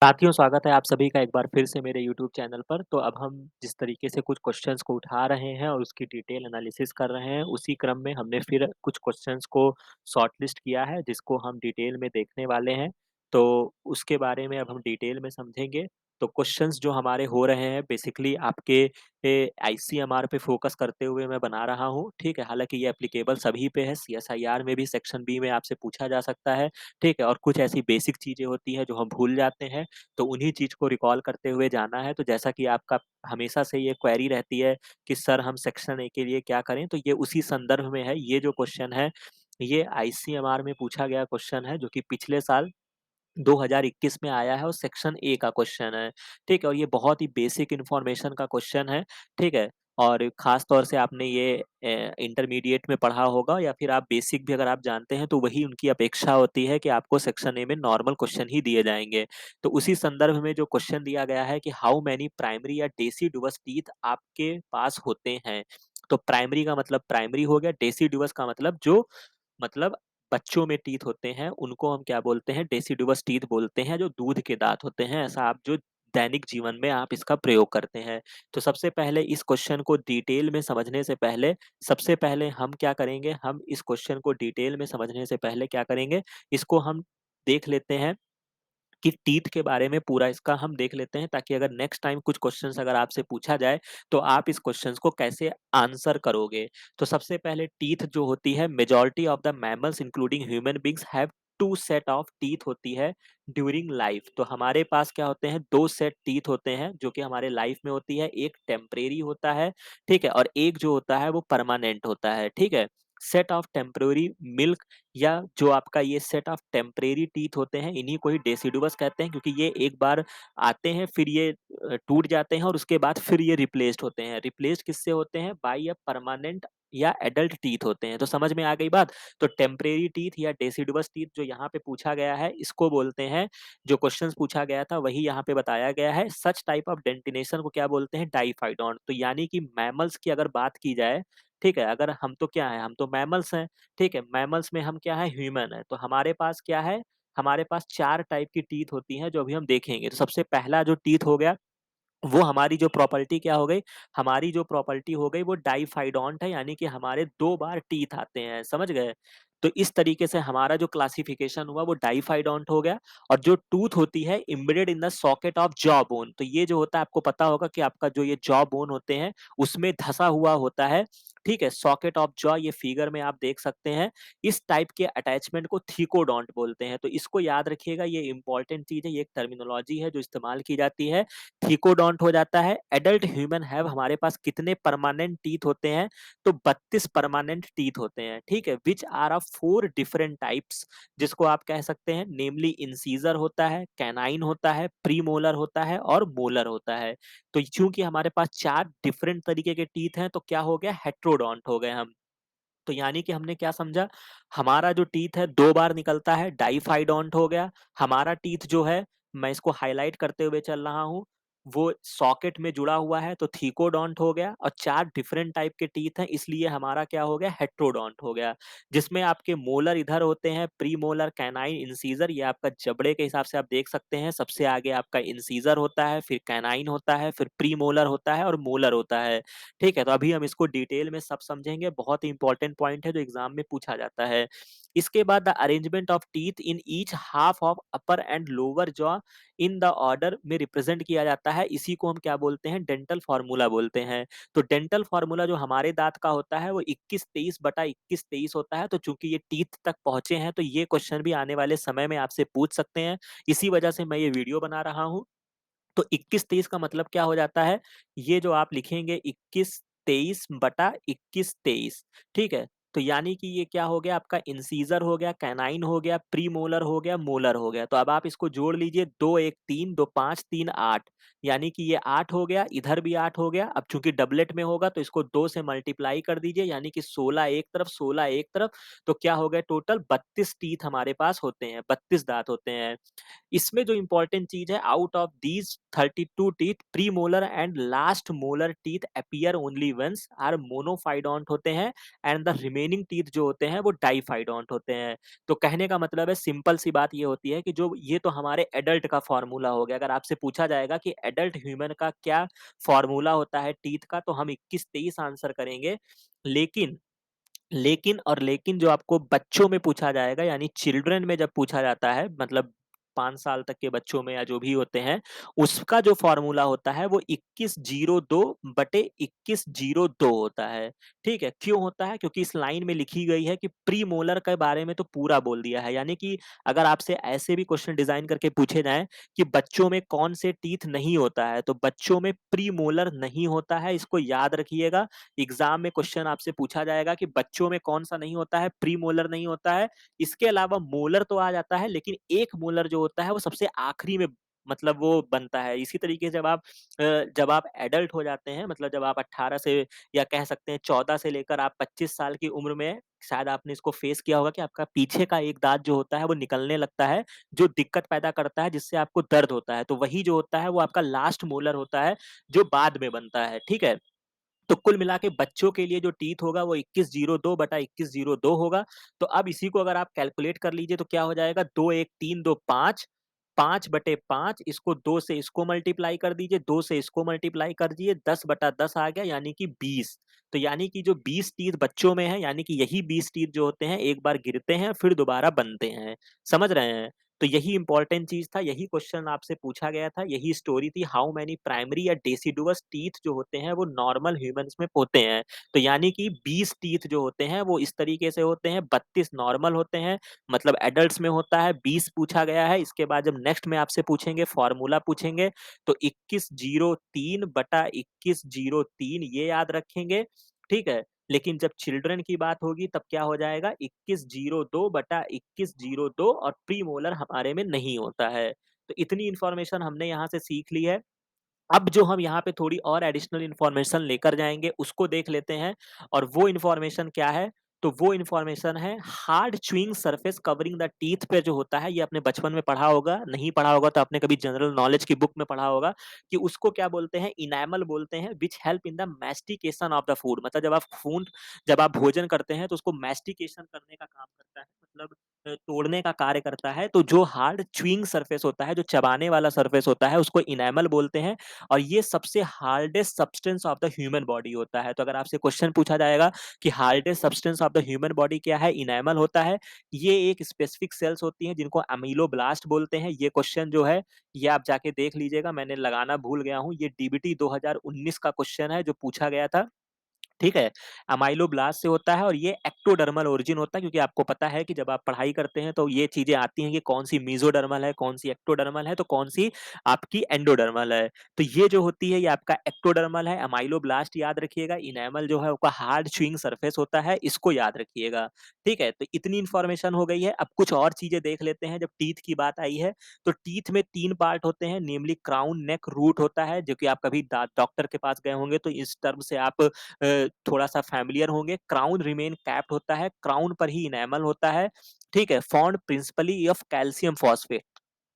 साथियों, स्वागत है आप सभी का एक बार फिर से मेरे यूट्यूब चैनल पर। तो अब हम जिस तरीके से कुछ क्वेश्चंस को उठा रहे हैं और उसकी डिटेल एनालिसिस कर रहे हैं, उसी क्रम में हमने फिर कुछ क्वेश्चंस को शॉर्टलिस्ट किया है, जिसको हम डिटेल में देखने वाले हैं। तो उसके बारे में अब हम डिटेल में समझेंगे। तो क्वेश्चंस जो हमारे हो रहे हैं बेसिकली आपके आईसीएमआर पे फ़ोकस करते हुए मैं बना रहा हूँ, ठीक है? हालाँकि ये एप्लीकेबल सभी पे है, सीएसआईआर में भी सेक्शन बी में आपसे पूछा जा सकता है, ठीक है? और कुछ ऐसी बेसिक चीज़ें होती हैं जो हम भूल जाते हैं, तो उन्हीं चीज़ को रिकॉल करते हुए जाना है। तो जैसा कि आपका हमेशा से ये क्वेरी रहती है कि सर हम सेक्शन ए के लिए क्या करें? तो ये उसी संदर्भ में है। ये जो क्वेश्चन है, ये आईसीएमआर में पूछा गया क्वेश्चन है, जो कि पिछले साल 2021 में आया है और सेक्शन ए का क्वेश्चन है, ठीक है? और ये बहुत ही बेसिक इन्फॉर्मेशन का क्वेश्चन है, ठीक है? और ख़ास तौर से आपने ये इंटरमीडिएट में पढ़ा होगा या फिर आप बेसिक भी अगर आप जानते हैं, तो वही उनकी अपेक्षा होती है कि आपको सेक्शन ए में नॉर्मल क्वेश्चन ही दिए जाएँगे। तो उसी संदर्भ में जो क्वेश्चन दिया गया है कि हाउ मैनी प्राइमरी या डेसिडुअस टीथ आपके पास होते हैं? तो प्राइमरी का मतलब प्राइमरी हो गया, डेसिडुअस का मतलब जो मतलब बच्चों में टीथ होते हैं, उनको हम क्या बोलते हैं? डेसिडुअस टीथ बोलते हैं, जो दूध के दाँत होते हैं, ऐसा आप जो दैनिक जीवन में आप इसका प्रयोग करते हैं। तो सबसे पहले इस क्वेश्चन को डिटेल में समझने से पहले, सबसे पहले हम क्या करेंगे, हम इस क्वेश्चन को डिटेल में समझने से पहले क्या करेंगे, इसको हम देख लेते हैं कि टीथ के बारे में पूरा इसका हम देख लेते हैं, ताकि अगर नेक्स्ट टाइम कुछ क्वेश्चंस अगर आपसे पूछा जाए, तो आप इस क्वेश्चंस को कैसे आंसर करोगे। तो सबसे पहले टीथ जो होती है, majority of the mammals including human beings have 2 set of teeth होती है ड्यूरिंग लाइफ। तो हमारे पास क्या होते हैं, 2 सेट टीथ होते हैं जो कि हमारे लाइफ में होती है। एक टेम्परेरी होता है, ठीक है? और एक जो होता है वो परमानेंट होता है, ठीक है? सेट ऑफ टेम्परेरी मिल्क या जो आपका ये सेट ऑफ टेम्परेरी टीथ होते हैं, इन्हीं को ही डेसिडुअस कहते हैं, क्योंकि ये एक बार आते हैं, फिर ये टूट जाते हैं और उसके बाद फिर ये रिप्लेस्ड होते हैं। रिप्लेस्ड किससे होते हैं? बाय अ परमानेंट या एडल्ट टीथ होते हैं। तो समझ में आ गई बात? तो टेम्परेरी टीथ या डेसिडुअस टीथ जो यहाँ पे पूछा गया है, इसको बोलते हैं, जो क्वेश्चंस पूछा गया था वही यहाँ पे बताया गया है। सच टाइप ऑफ डेंटिनेशन को क्या बोलते हैं? डाइफाइडोंट। तो यानी कि मैमल्स की अगर बात की जाए, ठीक है? अगर हम तो क्या है? हम तो मैमल्स हैं। ठीक है, मैमल्स में हम क्या है? ह्यूमन है। तो हमारे पास क्या है? हमारे पास 4 टाइप की टीथ होती हैं, जो अभी हम देखेंगे। तो सबसे पहला जो टीथ हो गया, वो हमारी जो प्रॉपर्टी क्या हो गई? हमारी जो प्रॉपर्टी हो गई वो डाइफाइडोंट है, यानी कि हमारे 2 बार टीथ आते हैं, समझ गए? तो इस तरीके से हमारा जो क्लासिफिकेशन हुआ वो डाइफाइडोंट हो गया। और जो टूथ होती है embedded in the socket of jaw bone, तो ये जो होता है आपको पता होगा कि आपका जो ये जॉ बोन होते हैं, उसमें धँसा हुआ होता है, ठीक है? सॉकेट ऑफ जॉ, ये फिगर में आप देख सकते हैं। इस टाइप के अटैचमेंट को थिकोडोंट बोलते हैं। तो इसको याद रखिएगा, ये इम्पोर्टेंट चीज़ है, ये एक टर्मिनोलॉजी है जो इस्तेमाल की जाती है। थिकोडोंट हो जाता है। एडल्ट ह्यूमन हैव हमारे पास कितने परमानेंट टीथ होते हैं? तो 32 परमानेंट टीथ होते हैं, ठीक है? Which are of 4 different types, जिसको आप कह सकते हैं नेमली इंसीजर होता है, कैनाइन होता है, प्रीमोलर होता है और मोलर होता है। तो चूँकि हमारे पास 4 डिफरेंट तरीके के टीथ हैं, तो क्या हो गया? हेटेरोडोंट हो गए हम। तो यानी कि हमने क्या समझा? हमारा जो टीथ है 2 बार निकलता है, डाइफाइडोंट हो गया। हमारा टीथ जो है, मैं इसको हाइलाइट करते हुए चल रहा हूँ, वो सॉकेट में जुड़ा हुआ है, तो थिकोडोंट हो गया। और 4 डिफरेंट टाइप के टीथ हैं, इसलिए हमारा क्या हो गया? हेटेरोडोंट हो गया। जिसमें आपके मोलर इधर होते हैं, प्रीमोलर, कैनाइन, इंसीजर, ये आपका जबड़े के हिसाब से आप देख सकते हैं। सबसे आगे आपका इंसीजर होता है, फिर कैनाइन होता है, फिर प्रीमोलर होता है और मोलर होता है। ठीक है? तो अभी हम इसको डिटेल में सब समझेंगे, बहुत ही इंपॉर्टेंट पॉइंट है जो एग्ज़ाम में पूछा जाता है। इसके बाद the arrangement of teeth in each half of upper and lower jaw in the order में रिप्रेजेंट किया जाता है, इसी को हम क्या बोलते हैं? डेंटल फार्मूला बोलते हैं। तो डेंटल फार्मूला जो हमारे दाँत का होता है वो 21-23/21-23 होता है। तो चूँकि ये टीथ तक पहुँचे हैं, तो ये क्वेश्चन भी आने वाले समय में आपसे पूछ सकते हैं। इसी वजह से मैं ये वीडियो बना रहा हूँ। तो 21-23 का मतलब क्या हो जाता है? ये जो आप लिखेंगे 21-23/21-23, ठीक है? तो यानी कि ये क्या हो गया? आपका इंसीजर हो गया, कैनाइन हो गया, प्रीमोलर हो गया, मोलर हो गया। तो अब आप इसको जोड़ लीजिए, 2 1 3 2 5 3 8, यानी कि ये 8 हो गया, इधर भी 8 हो गया। अब चूँकि डबलेट में होगा तो इसको 2 से मल्टीप्लाई कर दीजिए, यानी कि 16 एक तरफ, 16 एक तरफ। तो क्या हो गया? टोटल 32 टीथ हमारे पास होते हैं, 32 दाँत होते हैं। इसमें जो इम्पोर्टेंट चीज़ है, out of these 32 teeth, premolar and last molar teeth appear only once, are monophyodont होते हैं, एंड द रिमेनिंग टीथ जो होते हैं वो डाइफाइडोंट होते हैं। तो कहने का मतलब है सिंपल सी बात ये होती है कि जो ये तो हमारे एडल्ट का फ़ॉर्मूला हो गया। अगर आपसे पूछा जाएगा कि एडल्ट ह्यूमन का क्या फ़ॉर्मूला होता है टीथ का, तो हम 21-23 आंसर करेंगे। लेकिन लेकिन जो आपको बच्चों में पूछा जाएगा यानी चिल्ड्रन में जब पूछा जाता है मतलब 5 साल तक के बच्चों में या जो भी होते हैं, उसका जो फ़ॉर्मूला होता है वो 2102 बटे 2102 होता है, ठीक है? क्यों होता है? क्योंकि इस लाइन में लिखी गई है कि प्रीमोलर के बारे में तो पूरा बोल दिया है, यानी कि अगर आपसे ऐसे भी क्वेश्चन डिज़ाइन करके पूछे जाएँ कि बच्चों में कौन से टीथ नहीं होता है, तो बच्चों में प्रीमोलर नहीं होता है, इसको याद रखिएगा। एग्जाम में क्वेश्चन आपसे पूछा जाएगा कि बच्चों में कौन-सा नहीं होता है, प्रीमोलर नहीं होता है। इसके अलावा मोलर तो आ जाता है, लेकिन एक मोलर जो होता है वो सबसे आखिरी में मतलब वो बनता है। इसी तरीके से जब आप एडल्ट हो जाते हैं मतलब जब आप 18 से या कह सकते हैं 14 से लेकर आप 25 साल की उम्र में शायद आपने इसको फेस किया होगा कि आपका पीछे का एक दाँत जो होता है वो निकलने लगता है, जो दिक्कत पैदा करता है जिससे आपको दर्द होता है। तो वही जो होता है वो आपका लास्ट मोलर होता है, जो बाद में बनता है, ठीक है? तो कुल मिला के बच्चों के लिए जो टीथ होगा वो 2102 बटा 2102 होगा। तो अब इसी को अगर आप कैलकुलेट कर लीजिए तो क्या हो जाएगा 2 1 3 2 5 5 बटे 5 इसको 2 से इसको मल्टीप्लाई कर दीजिए, 2 से इसको मल्टीप्लाई कर दिए 10 बटा 10 आ गया यानी कि 20। तो यानी कि जो 20 टीथ बच्चों में है यानी कि यही 20 टीथ जो होते हैं एक बार गिरते हैं फिर दोबारा बनते हैं। समझ रहे हैं? तो यही इम्पोर्टेंट चीज़ था, यही क्वेश्चन आपसे पूछा गया था, यही स्टोरी थी हाउ मैनी प्राइमरी या डेसिडुअस टीथ जो होते हैं वो नॉर्मल ह्यूमन्स में होते हैं। तो यानी कि 20 टीथ जो होते हैं वो इस तरीके से होते हैं, 32 नॉर्मल होते हैं मतलब एडल्ट्स में होता है, 20 पूछा गया है। इसके बाद जब नेक्स्ट में आपसे पूछेंगे फॉर्मूला पूछेंगे तो 2103 बटा 2103 ये याद रखेंगे, ठीक है? लेकिन जब चिल्ड्रन की बात होगी तब क्या हो जाएगा 2102 बटा 2102 और प्रीमोलर हमारे में नहीं होता है। तो इतनी इन्फॉर्मेशन हमने यहाँ से सीख ली है। अब जो हम यहाँ पे थोड़ी और एडिशनल इन्फॉर्मेशन लेकर जाएँगे, उसको देख लेते हैं और वो इन्फॉर्मेशन क्या है? तो वो इन्फॉर्मेशन है hard chewing surface covering the teeth पे जो होता है, ये आपने बचपन में पढ़ा होगा, नहीं पढ़ा होगा तो आपने कभी जनरल नॉलेज की बुक में पढ़ा होगा कि उसको क्या बोलते हैं, इनेमल बोलते हैं which help in the mastication of the food मतलब जब आप भोजन करते हैं तो उसको मैस्टिकेशन करने का काम करता है मतलब तोड़ने का कार्य करता है। तो जो हार्ड च्यूइंग सरफेस होता है, जो चबाने वाला सरफेस होता है, उसको इनेमल बोलते हैं। और ये सबसे hardest substance of the human body होता है। तो अगर आपसे क्वेश्चन पूछा जाएगा कि hardest substance of the human body क्या है? इनेमल होता है। ये एक स्पेसिफिक सेल्स होती हैं जिनको अमीलोब्लास्ट बोलते हैं। ये क्वेश्चन जो है ये आप जाके देख लीजिएगा, मैंने लगाना भूल गया हूँ। ये डीबीटी 2019 का क्वेश्चन है जो पूछा गया था। ठीक है? अमाइलोब्लास्ट से होता है और ये एक्टोडर्मल ओरिजिन होता है क्योंकि आपको पता है कि जब आप पढ़ाई करते हैं तो ये चीज़ें आती हैं कि कौन-सी मेसोडर्मल है, कौन-सी एक्टोडर्मल है, तो कौन-सी आपकी एंडोडर्मल है। तो ये जो होती है ये आपका एक्टोडर्मल है, अमाइलोब्लास्ट याद रखिएगा, इनेमल जो है वो हार्ड च्यूइंग सरफेस होता है, इसको याद रखिएगा। ठीक है? तो इतनी इन्फॉर्मेशन हो गई है, अब कुछ और चीज़ें देख लेते हैं जब टीथ की बात आई है, तो टीथ में 3 पार्ट होते हैं नेमली क्राउन, नेक, रूट होता है जो कि आप कभी दाँत डॉक्टर के पास गए होंगे तो इस टर्म से आप थोड़ा-सा फ़ैमिलियर होंगे। क्राउन रिमेन कैप्ड होता है, क्राउन पर ही इनेमल होता है, ठीक है? Found principally of calcium phosphate.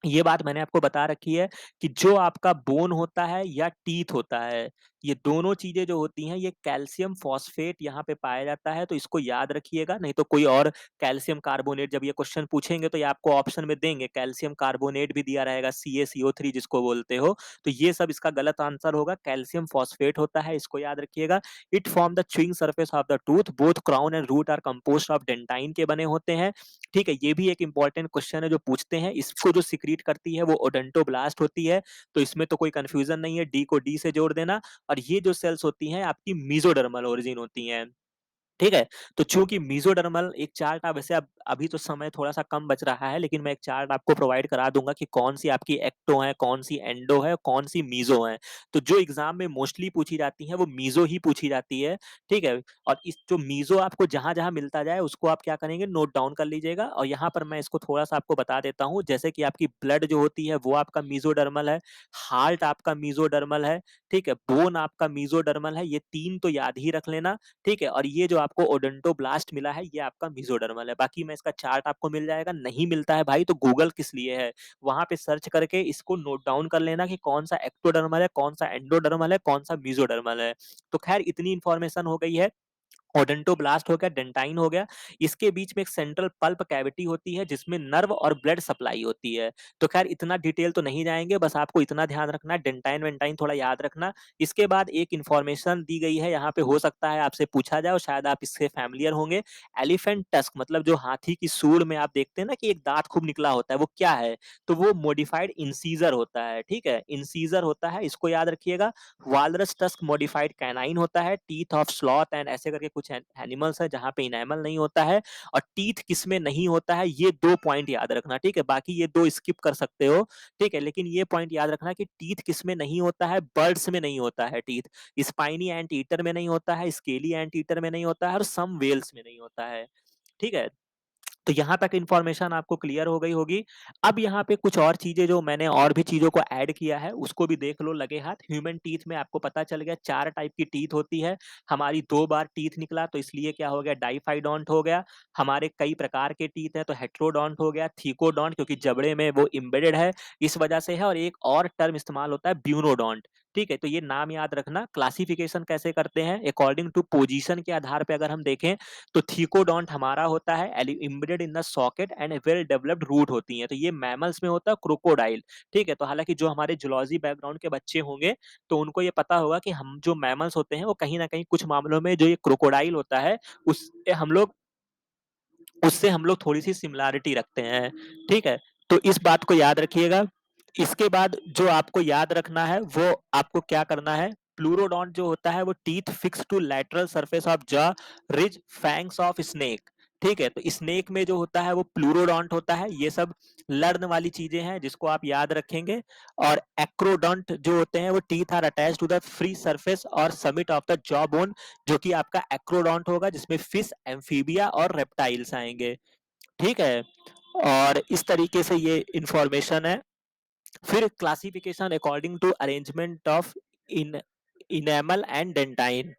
ये बात मैंने आपको बता रखी है कि जो आपका बोन होता है या टीथ होता है, ये दोनों चीज़ें जो होती हैं, ये कैल्शियम फ़ॉस्फ़ेट यहाँ पे पाया जाता है, तो इसको याद रखिएगा, नहीं तो कोई और कैल्शियम कार्बोनेट जब ये क्वेश्चन पूछेंगे तो ये आपको ऑप्शन में देंगे, कैल्शियम कार्बोनेट भी दिया रहेगा, CaCO3 जिसको बोलते हो, तो ये सब इसका गलत आंसर होगा, कैल्शियम फ़ॉस्फ़ेट होता है, इसको याद रखिएगा। It form the chewing surface of the tooth, both crown and root are composed of dentine के बने होते हैं। ठीक है, ये भी एक इम्पोर्टेंट क्वेश्चन है जो पूछते हैं। इसको जो सीक्रेट करती है वो ओडोंटोब्लास्ट होती है, तो इसमें तो कोई कन्फ्यूज़न नहीं है, डी को डी से जोड़ देना और ये जो सेल्स होती हैं आपकी मेसोडर्मल ओरिजिन होती हैं। ठीक है? तो चूँकि मेसोडर्मल एक चार्ट आप वैसे अब अभी तो समय थोड़ा-सा कम बच रहा है, लेकिन मैं एक चार्ट आपको प्रोवाइड करा दूँगा कि कौन-सी आपकी एक्टो है, कौन-सी एंडो है, कौन-सी मेसो है। तो जो एग्ज़ाम में मोस्टली पूछी जाती हैं, वो मेसो ही पूछी जाती है, ठीक है? और इस जो मेसो आपको जहाँ-जहाँ मिलता जाए, उसको आप क्या करेंगे, नोट डाउन कर लीजिएगा और यहाँ पर मैं इसको थोड़ा-सा आपको बता देता हूँ। जैसे कि आपकी ब्लड जो होती है, वो आपका मेसोडर्मल है, हार्ट आपका मेसोडर्मल है, ठीक है? बोन आपका मेसोडर्मल है, ये 3 तो याद ही रख लेना। ठीक है? और ये जो आपको ओडोंटोब्लास्ट मिला है, ये आपका मेसोडर्मल है। बाकी मैं इसका चार्ट आपको मिल जाएगा, नहीं मिलता है भाई तो गूगल किस लिए है? वहाँ पे सर्च करके इसको नोट डाउन कर लेना कि कौन-सा एक्टोडर्मल है, कौन-सा एंडोडर्मल है, कौन-सा मेसोडर्मल है। तो खैर इतनी इन्फॉर्मेशन हो गई है। ओडोंटोब्लास्ट हो गया, डेंटाइन हो गया, इसके बीच में एक सेंट्रल पल्प कैविटी होती है जिसमें नर्व और ब्लड सप्लाई होती है। तो खैर इतना डिटेल तो नहीं जाएँगे, बस आपको इतना ध्यान रखना है, डेंटाइन-वेंटाइन थोड़ा याद रखना। इसके बाद एक इन्फॉर्मेशन दी गई है, यहाँ पे हो सकता है आपसे पूछा जाए और शायद आप इससे फ़ैमिलियर होंगे। एलिफेंट टस्क मतलब जो हाथी की सूंड में आप देखते हैं ना कि एक दाँत खूब निकला होता है, वो क्या है? तो वो मॉडिफाइड इंसीज़र होता है, ठीक है? इंसीज़र होता है, इसको याद रखिएगा। वालरस टस्क मॉडिफाइड कैनाइन होता है, टीथ ऑफ स्लॉथ एंड ऐसे करके कुछ एनिमल्स है जहाँ पे इनेमल नहीं होता है, और टीथ किसमें नहीं होता है, ये 2 पॉइंट याद रखना, ठीक है? बाकी ये 2 स्किप कर सकते हो, ठीक है? लेकिन ये पॉइंट याद रखना कि टीथ किसमें नहीं होता है, बर्ड्स में नहीं होता है टीथ, स्पाइनी एंट ईटर में नहीं होता है, स्केली एंट ईटर में नहीं होता है और सम व्हेल्स में नहीं होता है, ठीक है? तो यहाँ तक इन्फॉर्मेशन आपको क्लियर हो गई होगी। अब यहाँ पे कुछ और चीज़ें जो मैंने और भी चीज़ों को ऐड किया है, उसको भी देख लो लगे हाथ। ह्यूमन टीथ में आपको पता चल गया 4 टाइप की टीथ होती है। हमारी 2 बार टीथ निकला तो इसलिए क्या हो गया डाइफाइडोंट हो गया। हमारे कई प्रकार के टीथ हैं तो हेटेरोडोंट हो गया, थिकोडोंट क्योंकि जबड़े में वो एम्बेडेड है, इस वजह से है, और एक और टर्म इस्तेमाल होता है ब्यूनोडोंट। ठीक है? तो ये नाम याद रखना। क्लासिफिकेशन कैसे करते हैं? अकॉर्डिंग टू पोजीशन के आधार पे अगर हम देखें तो थीकोडोंट हमारा होता है embedded in the socket and well developed root होती हैं, तो ये मैमल्स में होता है क्रोकोडाइल। ठीक है, तो हालांकि जो हमारे जूलॉजी बैकग्राउंड के बच्चे होंगे तो उनको ये पता होगा कि हम जो मैमल्स होते हैं वो कहीं ना कहीं कुछ मामलों में जो ये क्रोकोडाइल होता है उससे हम लोग उससे हम लोग थोड़ी सी सिमिलैरिटी रखते हैं। ठीक है, तो इस बात को याद रखिएगा। इसके बाद जो आपको याद रखना है वो आपको क्या करना है, प्लूरोडोंट जो होता है वो teeth fix to lateral surface of jaw, ridge fangs of snake. ठीक है, तो स्नेक में जो होता है वो प्लूरोडोंट होता है। ये सब लर्न वाली चीजें हैं जिसको आप याद रखेंगे। और एक्रोडोंट जो होते हैं वो teeth are attach to the free surface और summit of the jaw bone, जो कि आपका एक्रोडोंट होगा जिसमें फिश, एम्फीबिया और रेप्टाइल्स आएंगे। ठीक है, और इस तरीके से ये इंफॉर्मेशन है। फिर classification according to arrangement of in enamel and dentine.